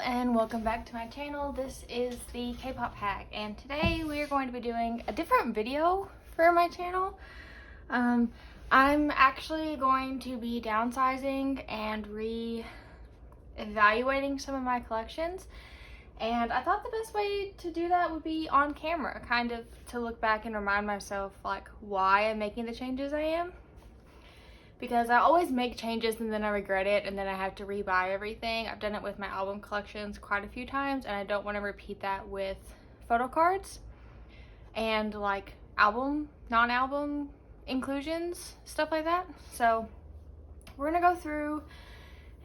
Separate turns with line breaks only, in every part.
and welcome back to my channel. This is the K-pop hack, and today we are going to be doing a different video for my channel. I'm actually going to be downsizing and re-evaluating some of my collections, and I thought the best way to do that would be on camera, kind of to look back and remind myself like why I'm making the changes I am. Because I always make changes and then I regret it and then I have to rebuy everything. I've done it with my album collections quite a few times, and I don't want to repeat that with photo cards and like album, non-album inclusions, stuff like that. So we're gonna go through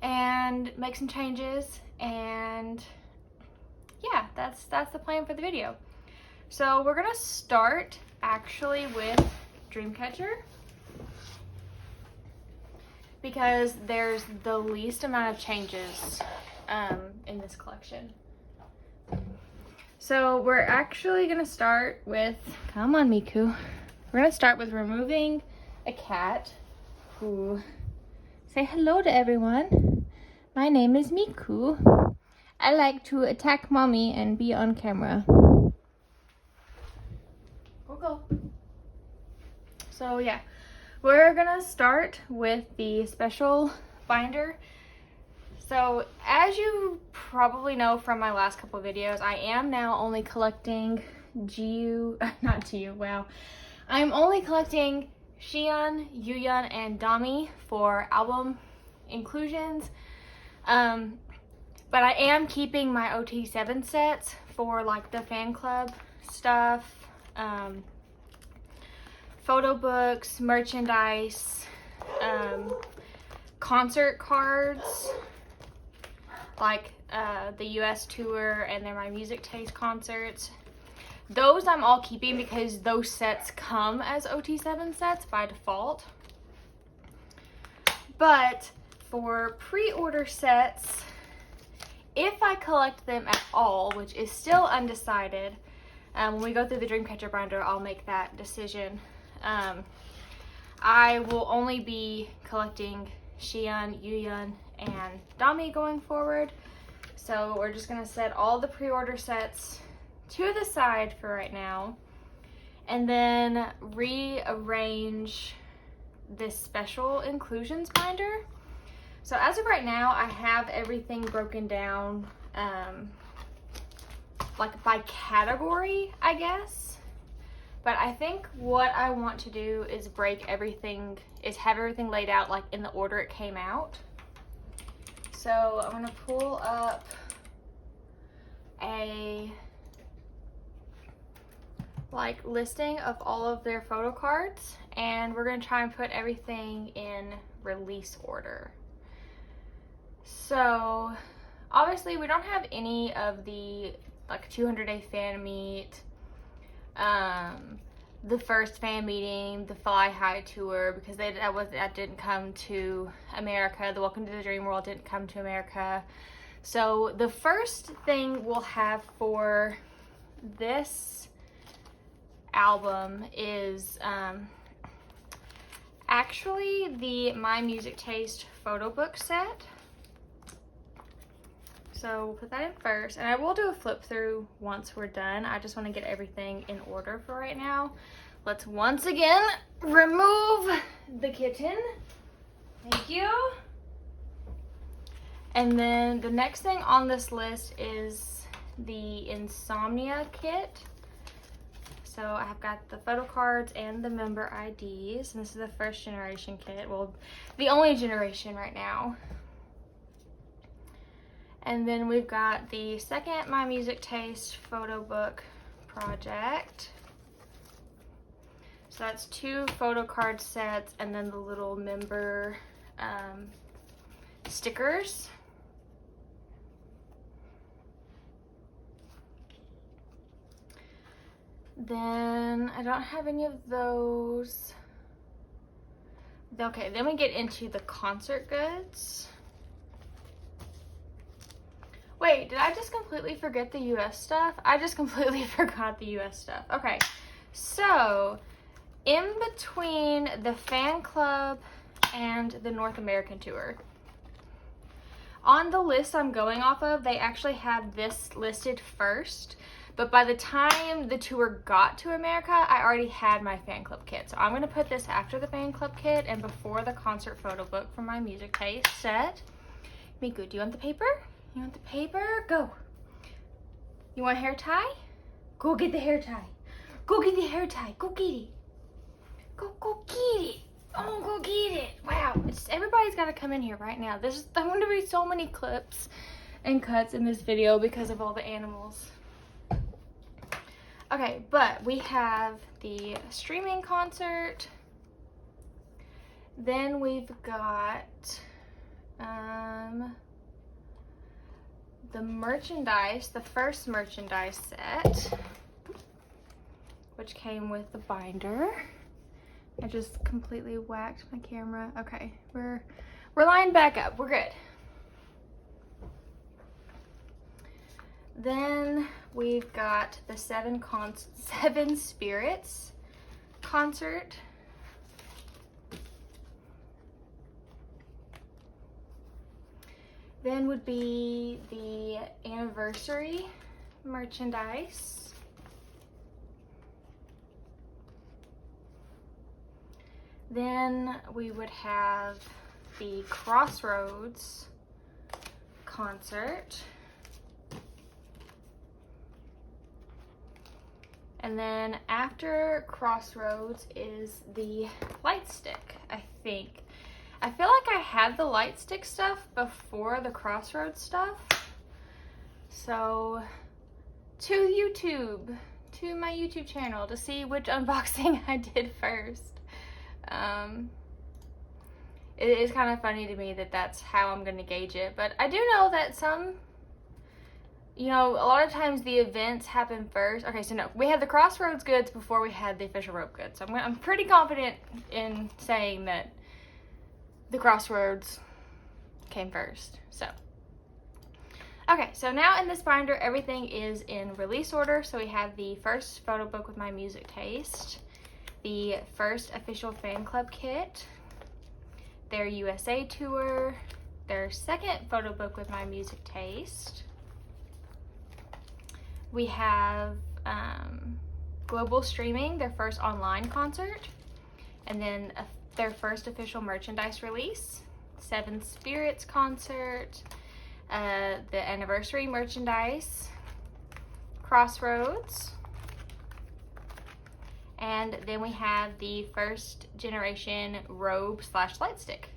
and make some changes, and yeah, that's the plan for the video. So we're gonna start actually with Dreamcatcher, because there's the least amount of changes in this collection. So we're actually gonna start with, come on Miku, we're gonna start with removing a cat who, say hello to everyone. My name is Miku. I like to attack mommy and be on camera. Go. So yeah. We're gonna start with the special binder. So as you probably know from my last couple of videos, I am now only collecting I'm only collecting Xian, Yuyeon, and Dami for album inclusions. But I am keeping my OT7 sets for like the fan club stuff, photo books, merchandise, concert cards, like the US tour and then my music taste concerts. Those I'm all keeping because those sets come as OT7 sets by default. But for pre-order sets, if I collect them at all, which is still undecided, when we go through the Dreamcatcher binder, I'll make that decision. I will only be collecting Xian, Yuyeon, and Dami going forward. So we're just gonna set all the pre-order sets to the side for right now, and then rearrange this special inclusions binder. So as of right now, I have everything broken down like by category, I guess. But I think what I want to do is have everything laid out like in the order it came out. So I'm gonna pull up a like listing of all of their photo cards, and we're gonna try and put everything in release order. So obviously we don't have any of the like 200-day fan meet, the first fan meeting, the Fly High tour, because that didn't come to America. The Welcome to the Dream World didn't come to America. So the first thing we'll have for this album is actually the My Music Taste photo book set. So we'll put that in first, and I will do a flip through once we're done. I just want to get everything in order for right now. Let's once again remove the kitten. Thank you. And then the next thing on this list is the Insomnia kit. So I've got the photo cards and the member IDs, and this is the first generation kit. Well, the only generation right now. And then we've got the second My Music Taste photo book project. So that's 2 photo card sets and then the little member stickers. Then I don't have any of those. Okay, then we get into the concert goods. Wait, did I just completely forget the US stuff? I just completely forgot the US stuff. Okay, so in between the fan club and the North American tour, On the list I'm going off of, they actually have this listed first, but by the time the tour got to America, I already had my fan club kit. So I'm going to put this after the fan club kit and before the concert photo book for my music taste set. Miku, do you want the paper? You want the paper? Go. You want a hair tie? Go get the hair tie. Go get the hair tie. Go get it. Go get it. Oh, go get it. Wow. Everybody's got to come in here right now. There's going to be so many clips and cuts in this video because of all the animals. Okay, but we have the streaming concert. Then we've got the merchandise, the first merchandise set, which came with the binder. I just completely whacked my camera. Okay, we're lined back up. We're good. Then we've got the Seven Spirits concert. Then would be the anniversary merchandise. Then we would have the Crossroads concert. And then after Crossroads is the light stick, I think. I feel like I had the light stick stuff before the Crossroads stuff. So to my YouTube channel to see which unboxing I did first. It is kind of funny to me that that's how I'm going to gauge it. But I do know that some, a lot of times the events happen first. Okay, so no, we had the Crossroads goods before we had the official rope goods. So I'm pretty confident in saying that the Crossroads came first. So, okay, so now in this binder, everything is in release order. So we have the first photo book with my music taste, the first official fan club kit, their USA tour, their second photo book with my music taste. We have global streaming, their first online concert, and then their first official merchandise release, Seven Spirits concert, the anniversary merchandise, Crossroads, and then we have the first generation robe / light stick.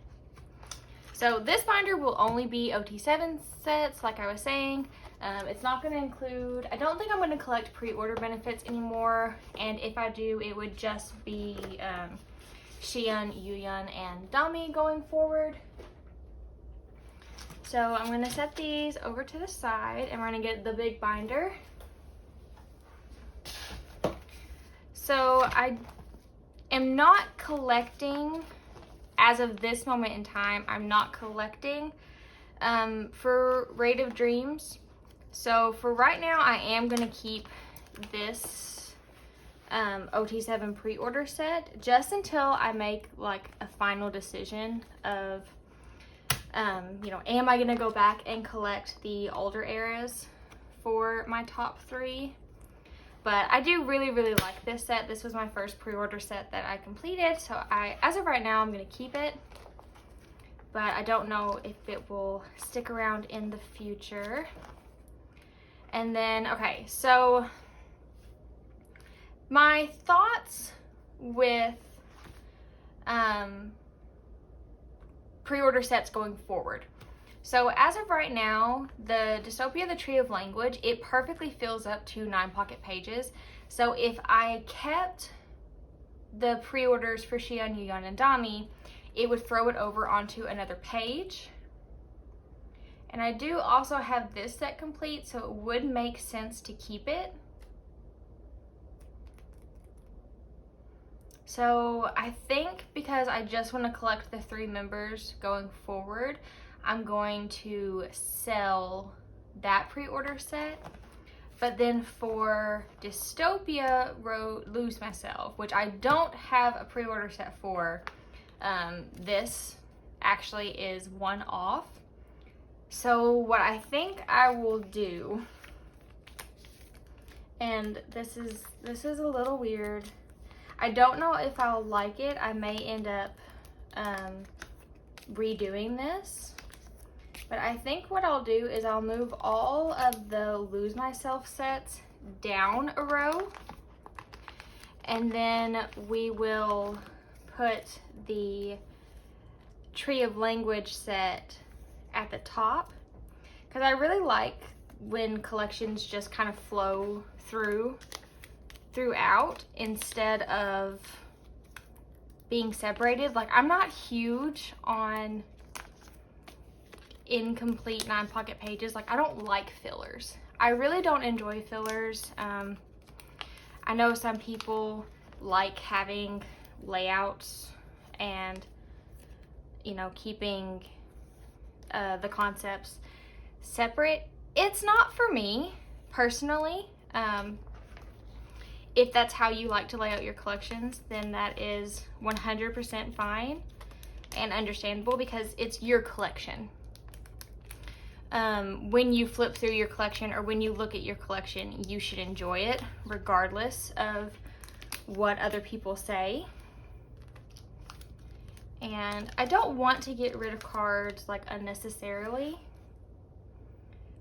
So this binder will only be OT7 sets, like I was saying. It's not going to include, I don't think I'm going to collect pre-order benefits anymore, and if I do, it would just be Xian, Yuyan, and Dami going forward. So I'm going to set these over to the side, and we're going to get the big binder. So I am not collecting, as of this moment in time, I'm not collecting for Raid of Dreams. So for right now, I am going to keep this OT7 pre-order set just until I make like a final decision of, am I going to go back and collect the older eras for my top 3? But I do really, really like this set. This was my first pre-order set that I completed. So as of right now, I'm going to keep it. But I don't know if it will stick around in the future. And then, okay, so my thoughts with pre-order sets going forward. So as of right now, the Dystopia, the Tree of Language, it perfectly fills up to 9 pocket pages. So if I kept the pre-orders for Xian, Yuyan, and Dami, it would throw it over onto another page. And I do also have this set complete, so it would make sense to keep it. So I think because I just want to collect the 3 members going forward, I'm going to sell that pre-order set. But then for Dystopia, Lose Myself, which I don't have a pre-order set for, this actually is one off. So what I think I will do, and this is a little weird. I don't know if I'll like it. I may end up redoing this. But I think what I'll do is I'll move all of the Lose Myself sets down a row. And then we will put the Tree of Language set at the top. Because I really like when collections just kind of flow throughout instead of being separated. Like, I'm not huge on incomplete 9-pocket pages. Like, I don't like fillers. I really don't enjoy fillers. I know some people like having layouts and, you know, keeping the concepts separate. It's not for me personally. If that's how you like to lay out your collections, then that is 100% fine and understandable, because it's your collection. When you flip through your collection or when you look at your collection, you should enjoy it regardless of what other people say. And I don't want to get rid of cards like unnecessarily.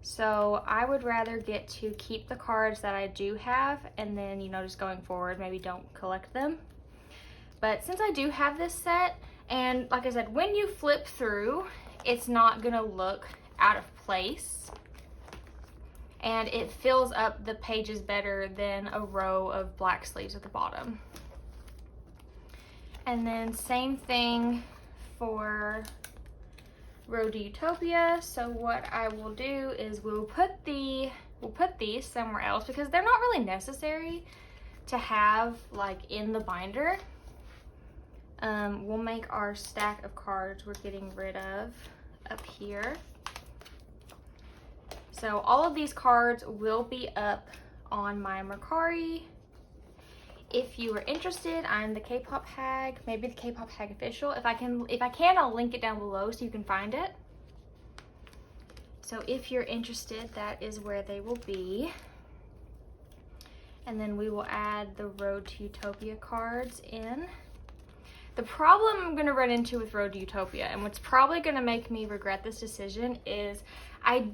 So I would rather get to keep the cards that I do have, and then, you know, just going forward, maybe don't collect them. But since I do have this set, and like I said, when you flip through, it's not gonna look out of place, and it fills up the pages better than a row of black sleeves at the bottom. And then same thing for Road to Utopia. So what I will do is we'll put these somewhere else, because they're not really necessary to have like in the binder. We'll make our stack of cards we're getting rid of up here. So all of these cards will be up on my Mercari. If you are interested, I'm the Kpop Hag, maybe the Kpop Hag official. If I can, I'll link it down below so you can find it. So if you're interested, that is where they will be. And then we will add the Road to Utopia cards in. The problem I'm gonna run into with Road to Utopia, and what's probably gonna make me regret this decision, is I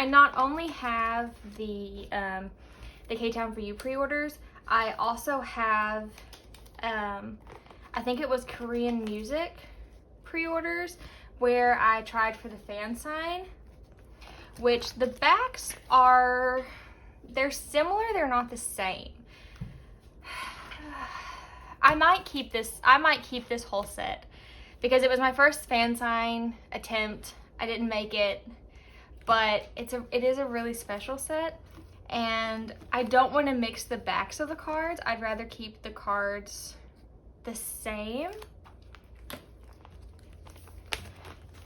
not only have the K-Town For You pre-orders, I also have, I think it was Korean music pre-orders, where I tried for the fan sign, which the backs they're similar, they're not the same. I might keep this whole set, because it was my first fan sign attempt. I didn't make it, but it is a really special set. And I don't want to mix the backs of the cards. I'd rather keep the cards the same,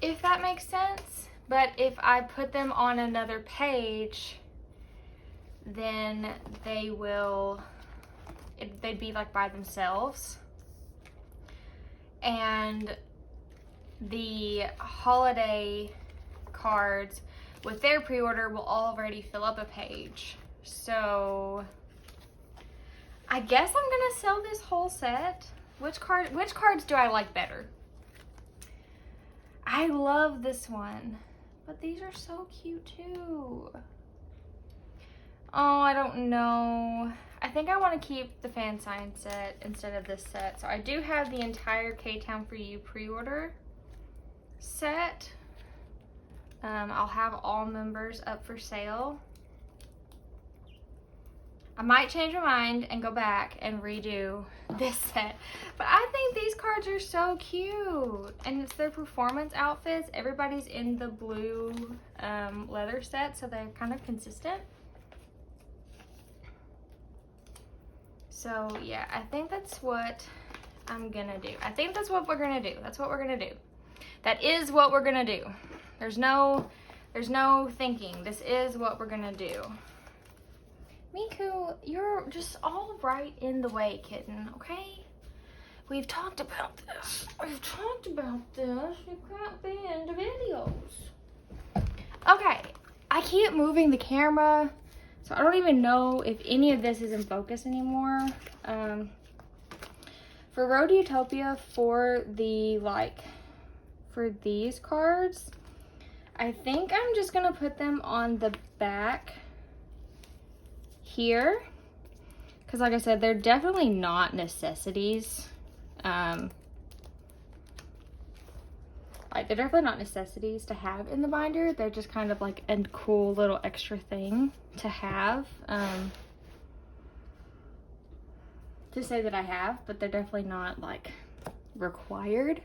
if that makes sense. But if I put them on another page, then they'd be like by themselves. And the holiday cards with their pre-order will already fill up a page. So I guess I'm gonna sell this whole set. Which cards do I like better? I love this one, but these are so cute too. Oh, I don't know. I think I want to keep the fan sign set instead of this set. So I do have the entire K-Town For You pre-order set. I'll have all members up for sale. I might change my mind and go back and redo this set, but I think these cards are so cute, and it's their performance outfits. Everybody's in the blue leather set, so they're kind of consistent. So yeah, I think that's what I'm gonna do. I think that's what we're gonna do. That's what we're gonna do. That is what we're gonna do. There's no thinking. This is what we're gonna do. Miku, you're just all right in the way, kitten, okay? We've talked about this. You can't be in the videos. Okay, I keep moving the camera, so I don't even know if any of this is in focus anymore. For Road Utopia, for these cards, I think I'm just gonna put them on the back here, because like I said, they're definitely not necessities. Like, they're definitely not necessities to have in the binder. They're just kind of like a cool little extra thing to have. To say that I have, but they're definitely not like required.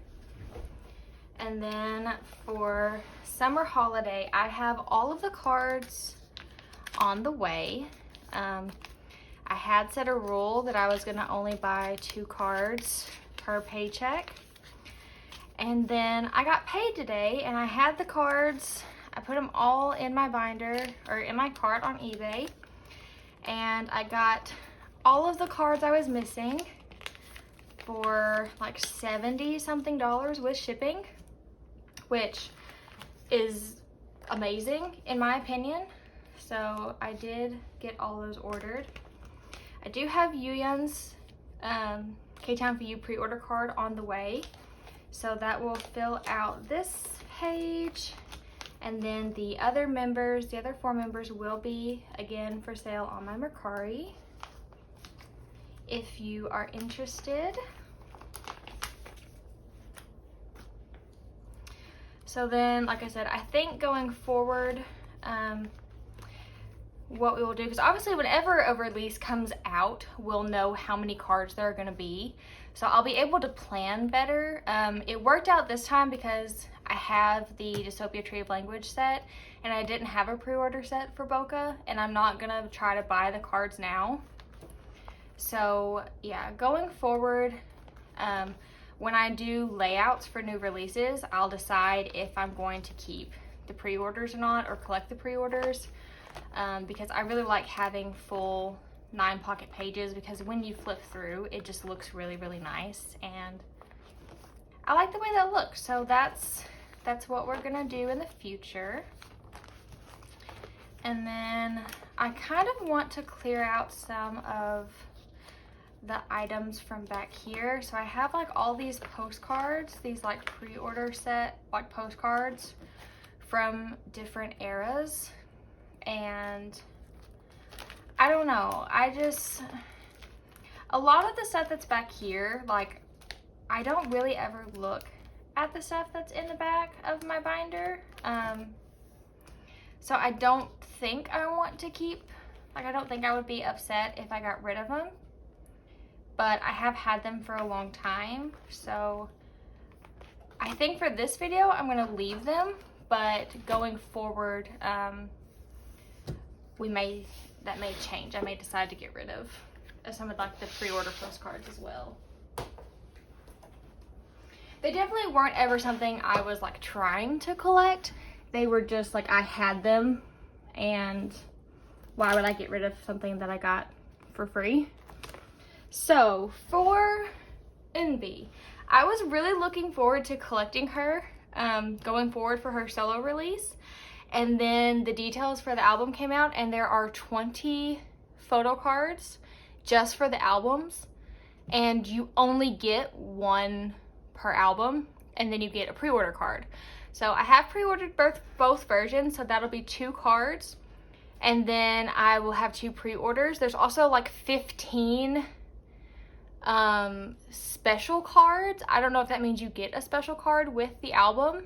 And then for summer holiday, I have all of the cards on the way. I had set a rule that I was gonna only buy 2 cards per paycheck. And then I got paid today and I had the cards. I put them all in my binder, or in my cart on eBay. And I got all of the cards I was missing for like $70 something with shipping, which is amazing in my opinion. So I did get all those ordered. I do have Yuyun's K-Town For You pre-order card on the way. So that will fill out this page. And then the other members, the other 4 members will be again for sale on my Mercari if you are interested. So then, like I said, I think going forward, what we will do, because obviously whenever a release comes out, we'll know how many cards there are going to be. So I'll be able to plan better. It worked out this time because I have the Dystopia Tree of Language set, and I didn't have a pre-order set for Boca, and I'm not going to try to buy the cards now. So yeah, going forward, when I do layouts for new releases, I'll decide if I'm going to keep the pre-orders or not, or collect the pre-orders, because I really like having full 9 pocket pages, because when you flip through, it just looks really, really nice, and I like the way that looks. So that's what we're gonna do in the future. And then I kind of want to clear out some of the items from back here. So I have like all these postcards, these like pre-order set like postcards from different eras, and I don't know, a lot of the stuff that's back here, like, I don't really ever look at the stuff that's in the back of my binder. So I don't think I want to keep, like, I don't think I would be upset if I got rid of them. But I have had them for a long time, so I think for this video I'm gonna leave them, but going forward, that may change. I may decide to get rid of some of like the pre-order postcards as well. They definitely weren't ever something I was like trying to collect. They were just like, I had them, and why would I get rid of something that I got for free? So for Envy, I was really looking forward to collecting her going forward for her solo release. And then the details for the album came out, and there are 20 photo cards just for the albums, and you only get 1 per album, and then you get a pre-order card. So I have pre-ordered both versions, so that'll be 2 cards, and then I will have 2 pre-orders. There's also like 15 special cards. I don't know if that means you get a special card with the album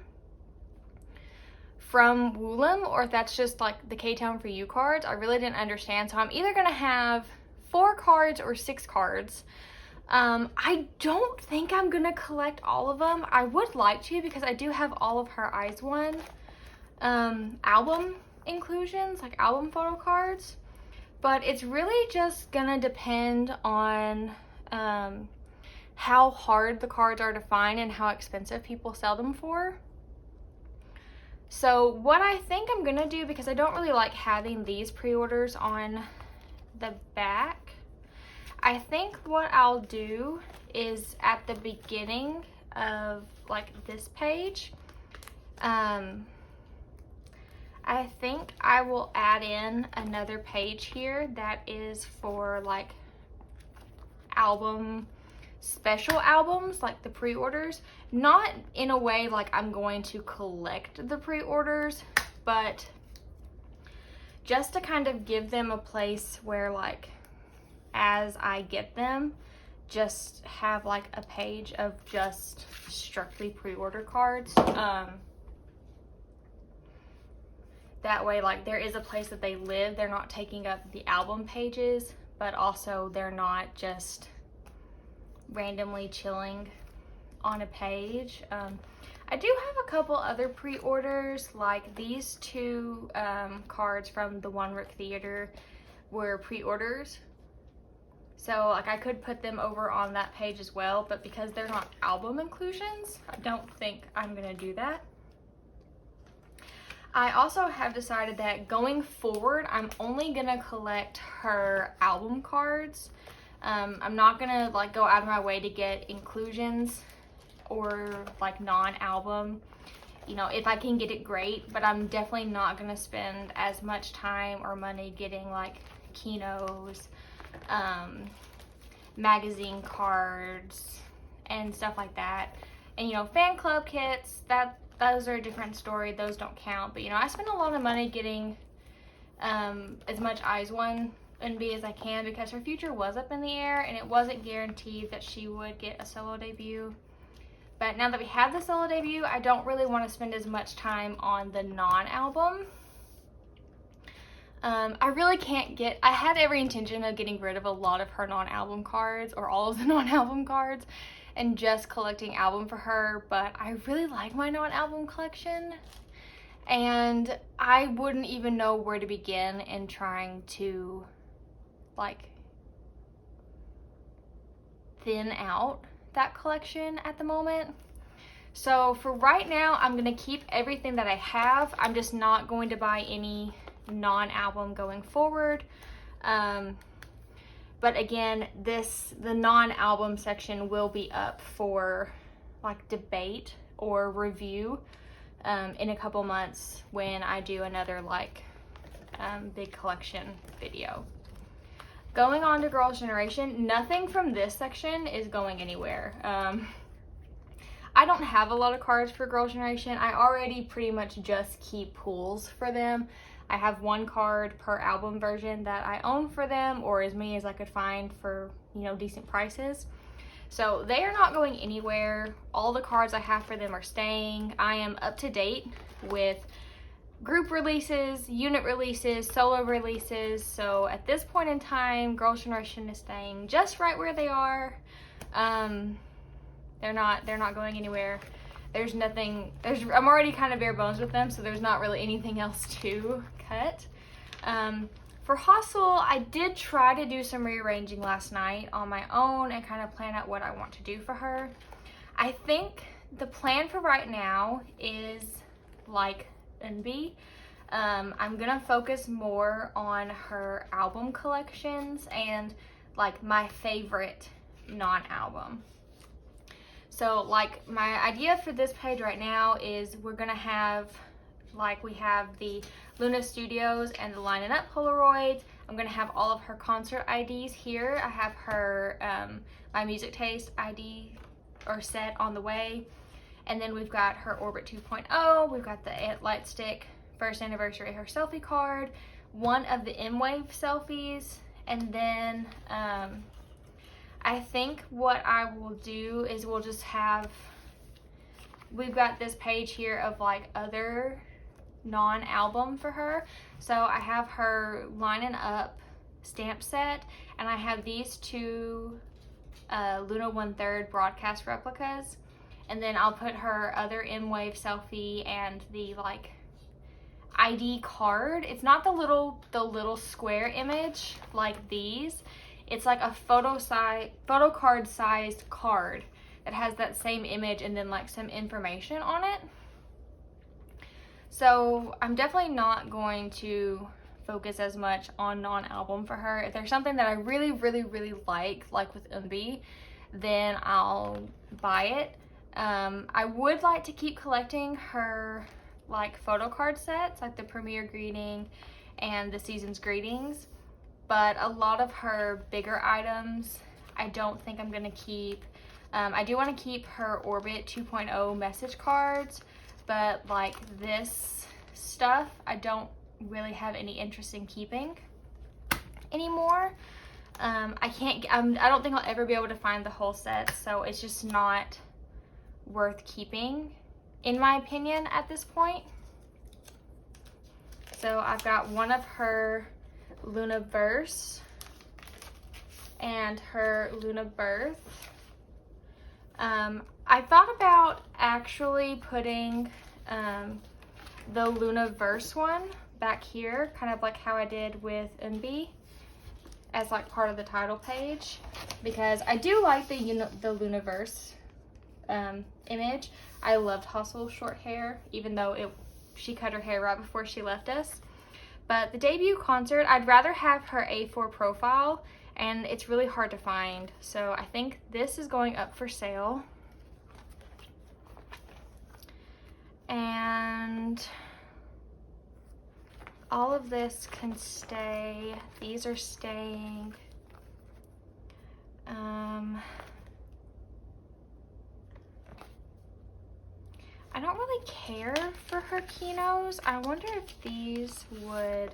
from Woollim, or if that's just like the K-Town For You cards. I really didn't understand, so I'm either gonna have 4 cards or 6 cards. I don't think I'm gonna collect all of them. I would like to, because I do have all of her Eyes One album inclusions, like album photo cards, but it's really just gonna depend on how hard the cards are to find and how expensive people sell them for. So what I think I'm gonna do, because I don't really like having these pre-orders on the back, I think what I'll do is at the beginning of like this page, I I think I will add in another page here that is for like special albums, like the pre-orders. Not in a way like I'm going to collect the pre-orders, but just to kind of give them a place where, like, as I get them, just have like a page of just strictly pre-order cards. That way, like, there is a place that they live. They're not taking up the album pages, but also they're not just randomly chilling on a page. I do have a couple other pre-orders, like these two cards from the One Rook Theater were pre-orders. So like I could put them over on that page as well, but because they're not album inclusions, I don't think I'm gonna do that. I also have decided that going forward, I'm only gonna collect her album cards. I'm not gonna like go out of my way to get inclusions or like non-album. You know, if I can get it, great, but I'm definitely not gonna spend as much time or money getting like Kinos, magazine cards and stuff like that. And you know, fan club kits, those are a different story. Those don't count. But you know, I spend a lot of money getting as much IZ*ONE NB as I can, because her future was up in the air and it wasn't guaranteed that she would get a solo debut. But now that we have the solo debut, I don't really want to spend as much time on the non-album. I really can't get, I had every intention of getting rid of a lot of her non-album cards, or all of the non-album cards, and just collecting album for her, but I really like my non-album collection, and I wouldn't even know where to begin in trying to like thin out that collection at the moment. So for right now, I'm gonna keep everything that I have. I'm just not going to buy any non-album going forward. But again, the non-album section will be up for like debate or review in a couple months when I do another like big collection video. Going on to Girls' Generation, nothing from this section is going anywhere. I don't have a lot of cards for Girls' Generation. I already pretty much just keep pools for them. I have one card per album version that I own for them, or as many as I could find for, you know, decent prices. So they are not going anywhere. All the cards I have for them are staying. I am up to date with group releases, unit releases, solo releases. So at this point in time, Girls' Generation is staying just right where they are. They're not going anywhere. There's nothing, I'm already kind of bare bones with them, so there's not really anything else to cut. For Hustle, I did try to do some rearranging last night on my own and kind of plan out what I want to do for her. I think the plan for right now is like NB. I'm gonna focus more on her album collections and like my favorite non-album. So like my idea for this page right now is we're gonna have, like, we have the Luna Studios and the Line It Up Polaroids. I'm gonna have all of her concert IDs here. I have her My Music Taste ID or set on the way. And then we've got her Orbit 2.0. We've got the Light Stick first anniversary, her selfie card, one of the M-Wave selfies, and then I think what I will do is we'll just have, we've got this page here of like other non-album for her. So I have her Lining Up stamp set, and I have these two Luna 1/3 broadcast replicas, and then I'll put her other M-Wave selfie and the like ID card. It's not the little square image like these. It's like a photo card sized card that has that same image and then like some information on it. So I'm definitely not going to focus as much on non-album for her. If there's something that I really like with MB, then I'll buy it. I would like to keep collecting her like photo card sets, like the premiere greeting and the season's greetings, but a lot of her bigger items I don't think I'm gonna keep. I do want to keep her Orbit 2.0 message cards, but like this stuff I don't really have any interest in keeping anymore. I don't think I'll ever be able to find the whole set, so it's just not worth keeping, in my opinion, at this point. So I've got one of her Luna Verse and her Luna Birth. I thought about actually putting the Luna Verse one back here, kind of like how I did with Unbi, as like part of the title page, because I do like the Lunaverse image. I loved Hustle's short hair, even though she cut her hair right before she left us. But the debut concert, I'd rather have her A4 profile, and it's really hard to find. So I think this is going up for sale. And all of this can stay. These are staying. I don't really care for her Kinos. I wonder if these would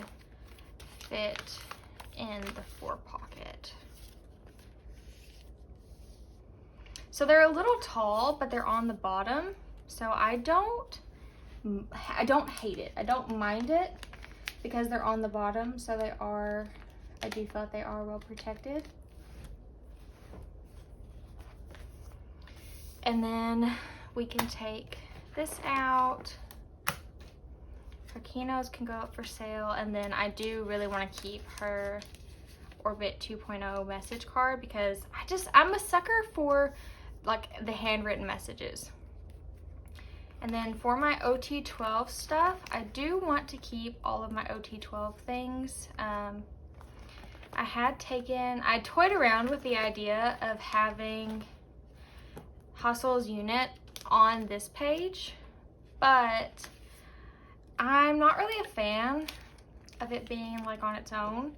fit in the 4-pocket. So they're a little tall, but they're on the bottom. So I don't hate it. I don't mind it because they're on the bottom. So I do feel like they are well protected. And then we can take this out. Her Kinos can go up for sale, and then I do really want to keep her Orbit 2.0 message card because I'm a sucker for like the handwritten messages. And then for my OT12 stuff, I do want to keep all of my OT12 things. I toyed around with the idea of having Hustle's unit on this page, but I'm not really a fan of it being like on its own.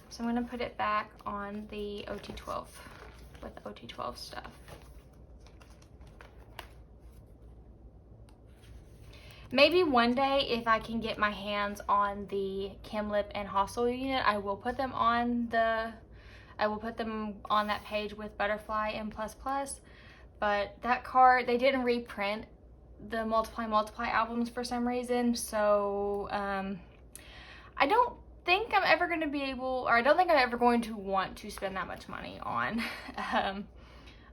So I'm going to put it back on the OT12 with the OT12 stuff. Maybe one day, if I can get my hands on the Kimlip and Hostel unit, I will put them on that page with Butterfly and Plus Plus. But that card, they didn't reprint the Multiply albums for some reason, so I don't think I'm ever going to be able, or I don't think I'm ever going to want to spend that much money on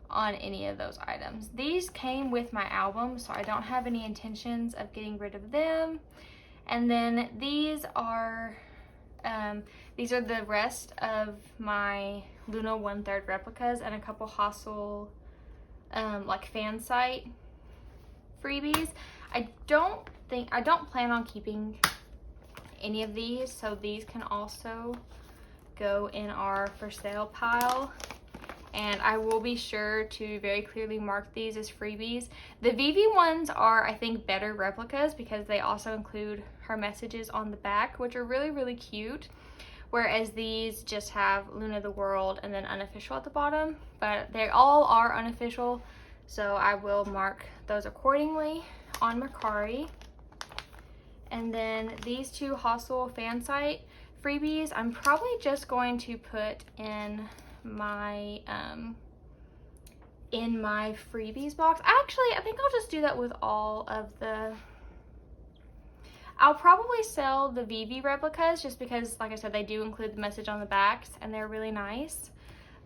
any of those items. These came with my album, so I don't have any intentions of getting rid of them. And then these are the rest of my Luna 1/3 replicas and a couple Hostel like fan site freebies. I don't plan on keeping any of these, so these can also go in our for sale pile. And I will be sure to very clearly mark these as freebies. The Vivi ones are, I think, better replicas because they also include her messages on the back, which are really, really cute. Whereas these just have Luna the World and then unofficial at the bottom. But they all are unofficial, so I will mark those accordingly on Mercari. And then these two Hostel fan site freebies, I'm probably just going to put in my freebies box. Actually, I think I'll just do that with all of the... I'll probably sell the Vivi replicas just because, like I said, they do include the message on the backs and they're really nice.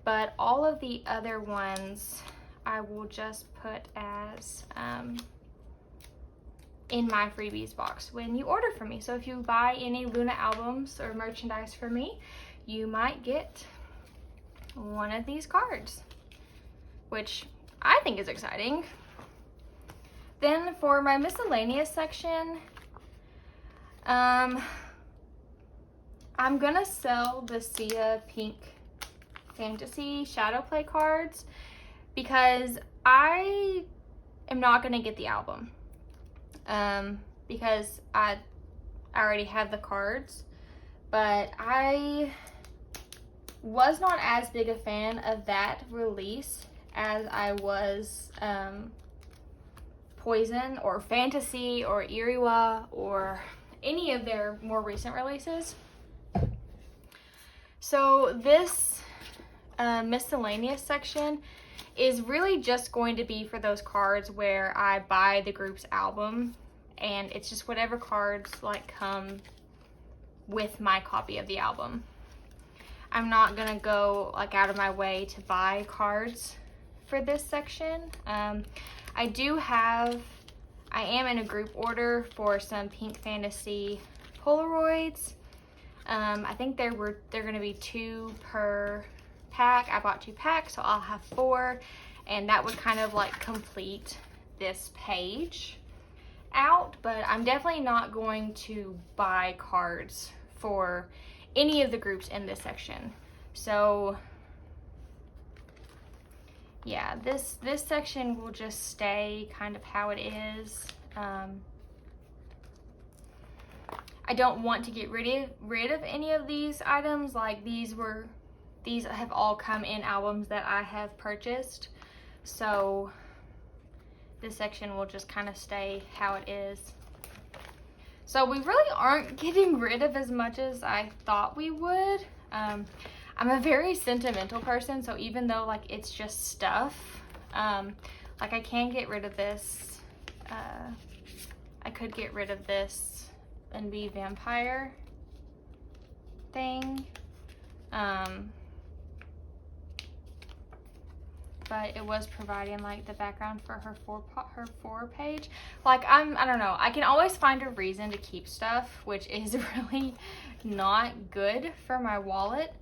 But all of the other ones I will just put as in my freebies box when you order from me. So if you buy any Luna albums or merchandise from me, you might get one of these cards, which I think is exciting. Then for my miscellaneous section, I'm gonna sell the Sia Pink Fantasy Shadow Play cards because I am not gonna get the album. because I already have the cards, but I was not as big a fan of that release as I was Poison or Fantasy or Iriwa or any of their more recent releases. So this miscellaneous section is really just going to be for those cards where I buy the group's album, and it's just whatever cards like come with my copy of the album. I'm not gonna go like out of my way to buy cards for this section. I am in a group order for some Pink Fantasy Polaroids. I think they're gonna be 2 per pack. I bought 2 packs, so I'll have 4, and that would kind of like complete this page out, but I'm definitely not going to buy cards for any of the groups in this section. So yeah, this section will just stay kind of how it is. I don't want to get rid of any of these items. Like these have all come in albums that I have purchased, so this section will just kind of stay how it is. So we really aren't getting rid of as much as I thought we would. I'm a very sentimental person, so even though like it's just stuff, like I can get rid of this. I could get rid of this and be vampire thing. But it was providing like the background for her 4 page. Like I don't know, I can always find a reason to keep stuff, which is really not good for my wallet.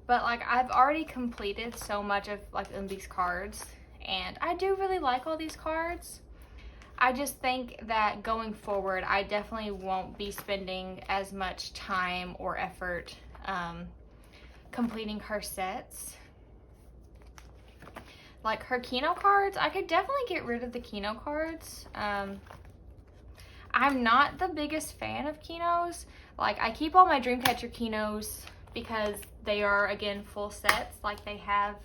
But like I've already completed so much of like Eunbi's cards, and I do really like all these cards. I just think that going forward, I definitely won't be spending as much time or effort completing her sets. Like her Kino cards, I could definitely get rid of the Kino cards. I'm not the biggest fan of Kinos. Like I keep all my Dreamcatcher Kinos because they are, again, full sets. Like they have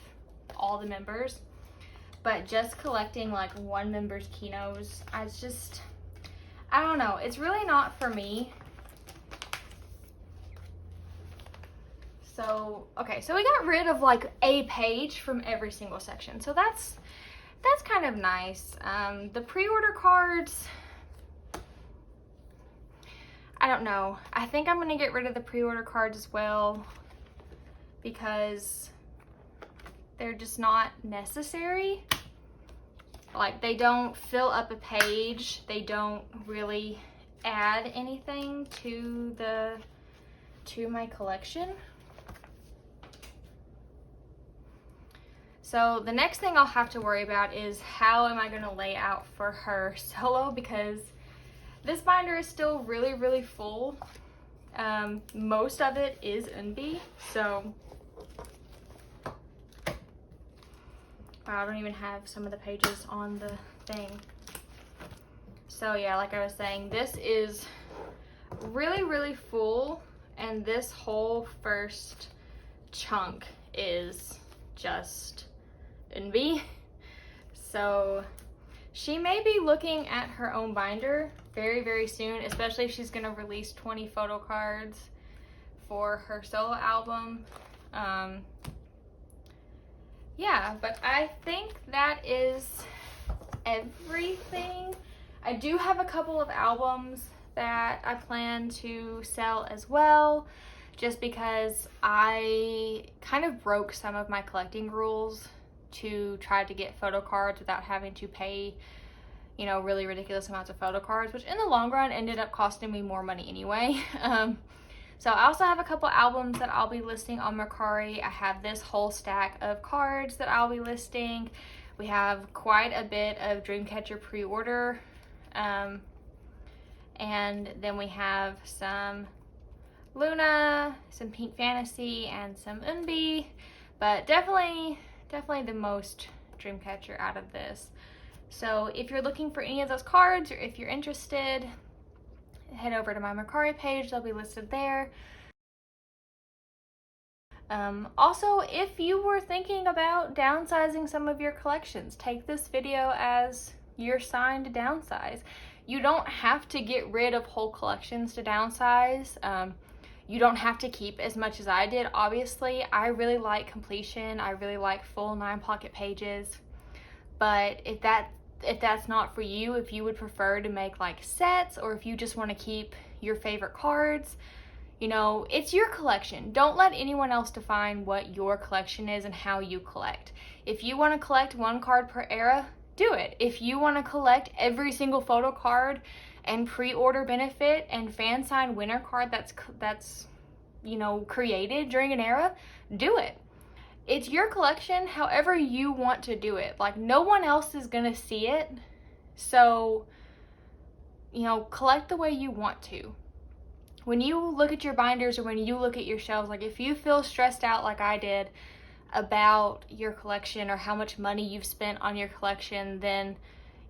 all the members. But just collecting like one member's Kinos, I don't know. It's really not for me. So, okay, so we got rid of like a page from every single section. So that's kind of nice. The pre-order cards, I don't know. I think I'm going to get rid of the pre-order cards as well because they're just not necessary. Like they don't fill up a page. They don't really add anything to my collection. So the next thing I'll have to worry about is how am I going to lay out for her solo, because this binder is still really, really full. Most of it is Eunbi, so wow, I don't even have some of the pages on the thing. So yeah, like I was saying, this is really, really full, and this whole first chunk is just Eunbi. So she may be looking at her own binder very, very soon, especially if she's gonna release 20 photo cards for her solo album. Yeah, but I think that is everything. I do have a couple of albums that I plan to sell as well, just because I kind of broke some of my collecting rules to try to get photo cards without having to pay, you know, really ridiculous amounts of photo cards, which in the long run ended up costing me more money anyway. So I also have a couple albums that I'll be listing on Mercari. I have this whole stack of cards that I'll be listing. We have quite a bit of Dreamcatcher pre-order. And then we have some Luna, some Pink Fantasy, and some Eunbi. But definitely the most Dreamcatcher out of this. So if you're looking for any of those cards, or if you're interested, head over to my Mercari page. They'll be listed there. Also, if you were thinking about downsizing some of your collections, take this video as your sign to downsize. You don't have to get rid of whole collections to downsize. You don't have to keep as much as I did. Obviously, I really like completion. I really like full 9 pocket pages. But if that's not for you, if you would prefer to make like sets, or if you just want to keep your favorite cards, you know, it's your collection. Don't let anyone else define what your collection is and how you collect. If you want to collect 1 card per era, do it. If you want to collect every single photo card and pre-order benefit and fan sign winner card that's you know, created during an era, do it. It's your collection however you want to do it. Like, no one else is gonna see it, so, you know, collect the way you want to. When you look at your binders or when you look at your shelves, like if you feel stressed out like I did about your collection or how much money you've spent on your collection, then,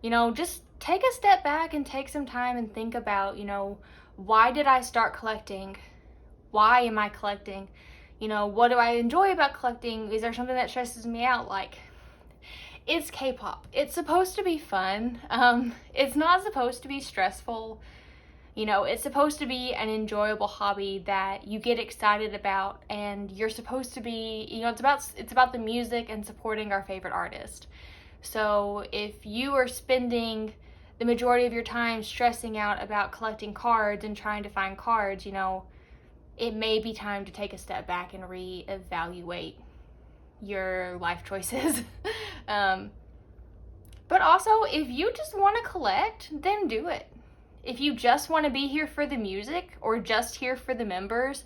you know, just take a step back and take some time and think about, you know, why did I start collecting? Why am I collecting? You know, what do I enjoy about collecting? Is there something that stresses me out? Like, it's K-pop. It's supposed to be fun. It's not supposed to be stressful. You know, it's supposed to be an enjoyable hobby that you get excited about, and you're supposed to be, you know, it's about the music and supporting our favorite artist. So if you are spending the majority of your time stressing out about collecting cards and trying to find cards, you know, it may be time to take a step back and reevaluate your life choices. But also, if you just want to collect, then do it. If you just want to be here for the music or just here for the members,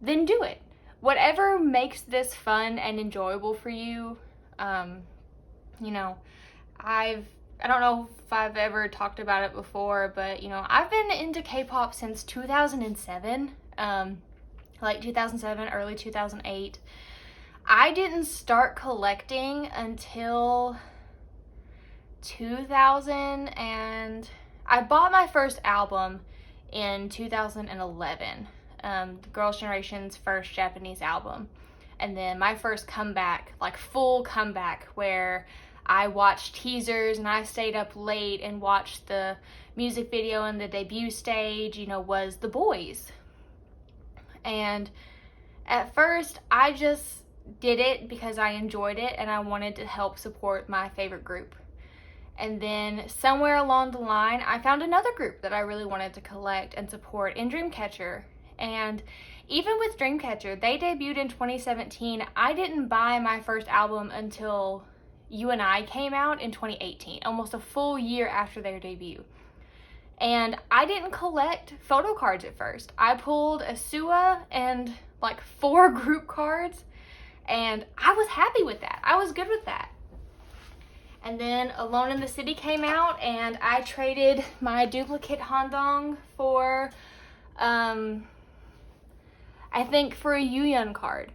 then do it. Whatever makes this fun and enjoyable for you. You know, I don't know if I've ever talked about it before, but, you know, I've been into K-pop since 2007, like 2007, early 2008. I didn't start collecting until 2000, and I bought my first album in 2011, Girls' Generation's first Japanese album. And then my first comeback, like full comeback, where I watched teasers and I stayed up late and watched the music video and the debut stage, you know, was The Boys. And at first, I just did it because I enjoyed it and I wanted to help support my favorite group. And then somewhere along the line, I found another group that I really wanted to collect and support in Dreamcatcher. And even with Dreamcatcher, they debuted in 2017. I didn't buy my first album until You and I came out in 2018, almost a full year after their debut. And I didn't collect photo cards at first. I pulled a SUA and like 4 group cards, and I was happy with that. I was good with that. And then Alone in the City came out, and I traded my duplicate Handong for, I think for a Yuyun card.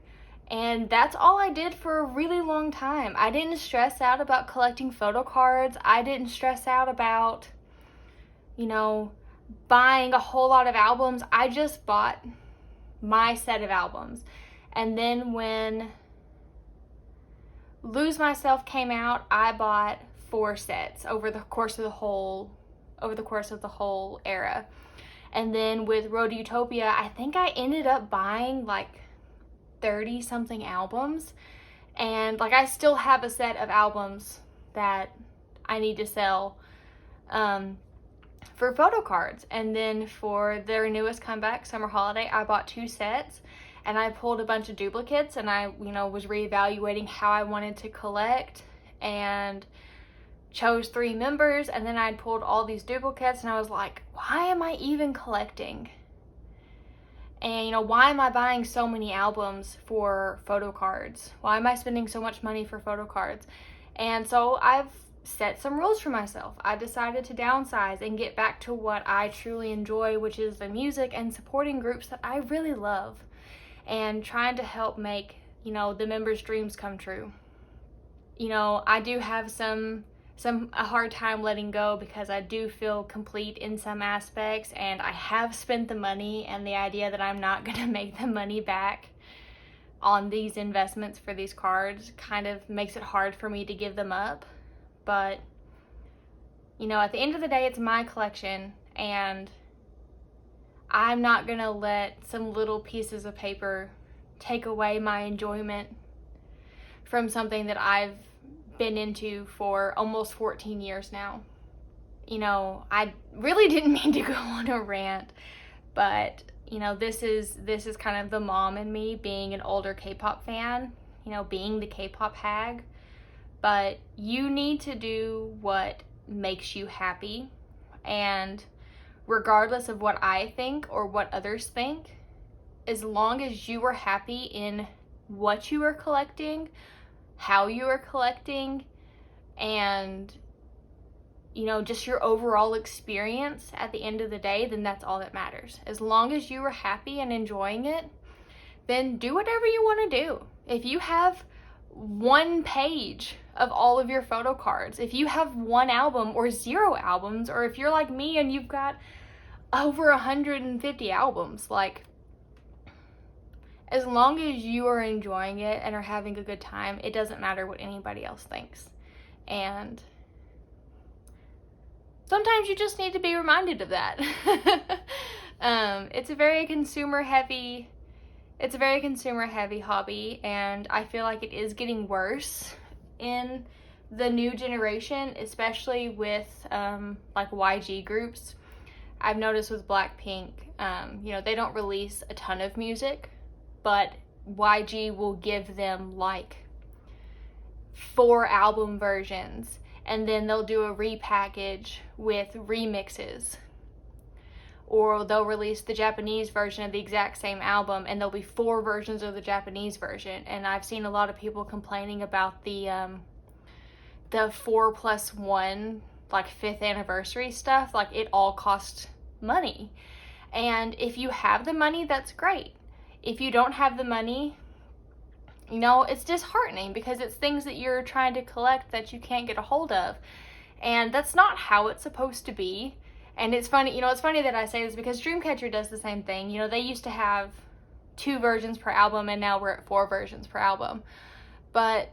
And that's all I did for a really long time. I didn't stress out about collecting photo cards. I didn't stress out about, you know, buying a whole lot of albums. I just bought my set of albums. And then when Lose Myself came out, I bought 4 sets over the course of the whole era. And then with Road to Utopia, I think I ended up buying like 30 something albums, and like I still have a set of albums that I need to sell for photo cards. And then for their newest comeback, Summer Holiday, I bought 2 sets, and I pulled a bunch of duplicates, and I, you know, was reevaluating how I wanted to collect and chose 3 members. And then I pulled all these duplicates, and I was like, why am I even collecting? And, you know, why am I buying so many albums for photo cards? Why am I spending so much money for photo cards? And so I've set some rules for myself. I decided to downsize and get back to what I truly enjoy, which is the music and supporting groups that I really love, and trying to help make, you know, the members' dreams come true. You know, I do have some a hard time letting go, because I do feel complete in some aspects, and I have spent the money, and the idea that I'm not going to make the money back on these investments for these cards kind of makes it hard for me to give them up. But you know, at the end of the day, it's my collection, and I'm not going to let some little pieces of paper take away my enjoyment from something that I've been into for almost 14 years now. You know, I really didn't mean to go on a rant, but you know, this is kind of the mom in me, being an older K-pop fan, you know, being the K-pop hag. But you need to do what makes you happy, and regardless of what I think or what others think, as long as you are happy in what you are collecting, how you are collecting, and you know, just your overall experience at the end of the day, then that's all that matters. As long as you are happy and enjoying it, then do whatever you want to do. If you have one page of all of your photo cards, if you have one album or 0 albums, or if you're like me and you've got over 150 albums, like, as long as you are enjoying it and are having a good time, it doesn't matter what anybody else thinks. And sometimes you just need to be reminded of that. It's a very consumer heavy hobby, and I feel like it is getting worse in the new generation, especially with like YG groups. I've noticed with Blackpink, you know, they don't release a ton of music, but YG will give them like 4 album versions, and then they'll do a repackage with remixes. Or they'll release the Japanese version of the exact same album, and there'll be 4 versions of the Japanese version. And I've seen a lot of people complaining about the 4+1, like 5th anniversary stuff. Like, it all costs money. And if you have the money, that's great. If you don't have the money, you know, it's disheartening, because it's things that you're trying to collect that you can't get a hold of. And that's not how it's supposed to be. And it's funny, you know, it's funny that I say this, because Dreamcatcher does the same thing. You know, they used to have 2 versions per album, and now we're at 4 versions per album. But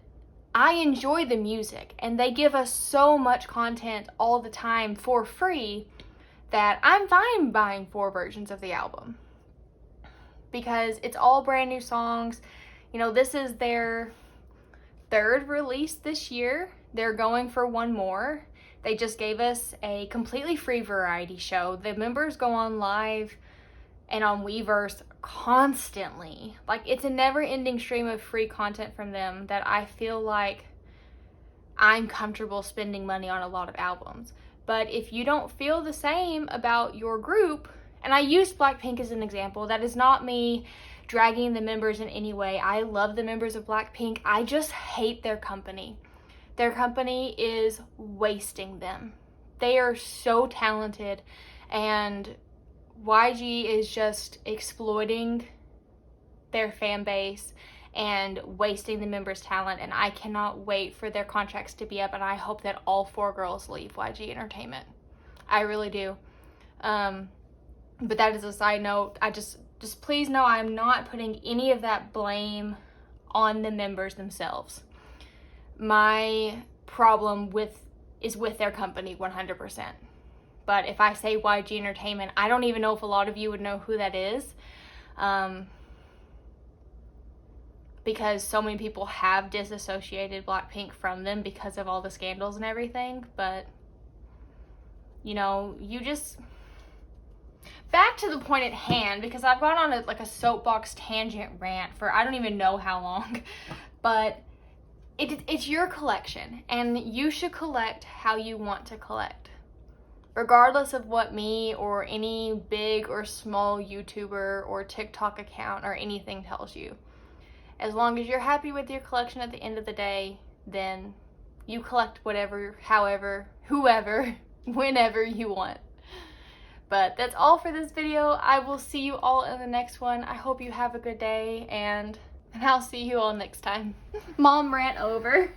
I enjoy the music, and they give us so much content all the time for free that I'm fine buying 4 versions of the album, because it's all brand new songs. You know, this is their 3rd release this year. They're going for 1 more. They just gave us a completely free variety show. The members go on live and on Weverse constantly. Like, it's a never-ending stream of free content from them that I feel like I'm comfortable spending money on a lot of albums. But if you don't feel the same about your group, and I used Blackpink as an example, that is not me dragging the members in any way. I love the members of Blackpink. I just hate their company. Their company is wasting them. They are so talented, and YG is just exploiting their fan base and wasting the members' talent, and I cannot wait for their contracts to be up, and I hope that all 4 girls leave YG Entertainment. I really do. But that is a side note. I just please know I'm not putting any of that blame on the members themselves. My problem is with their company 100%. But if I say YG Entertainment, I don't even know if a lot of you would know who that is. Because so many people have disassociated Blackpink from them because of all the scandals and everything. But, you know, you just... Back to the point at hand, because I've gone on a soapbox tangent rant for I don't even know how long. But it's your collection, and you should collect how you want to collect, regardless of what me or any big or small YouTuber or TikTok account or anything tells you. As long as you're happy with your collection at the end of the day, then you collect whatever, however, whoever, whenever you want. But that's all for this video. I will see you all in the next one. I hope you have a good day, and I'll see you all next time. Mom rant over.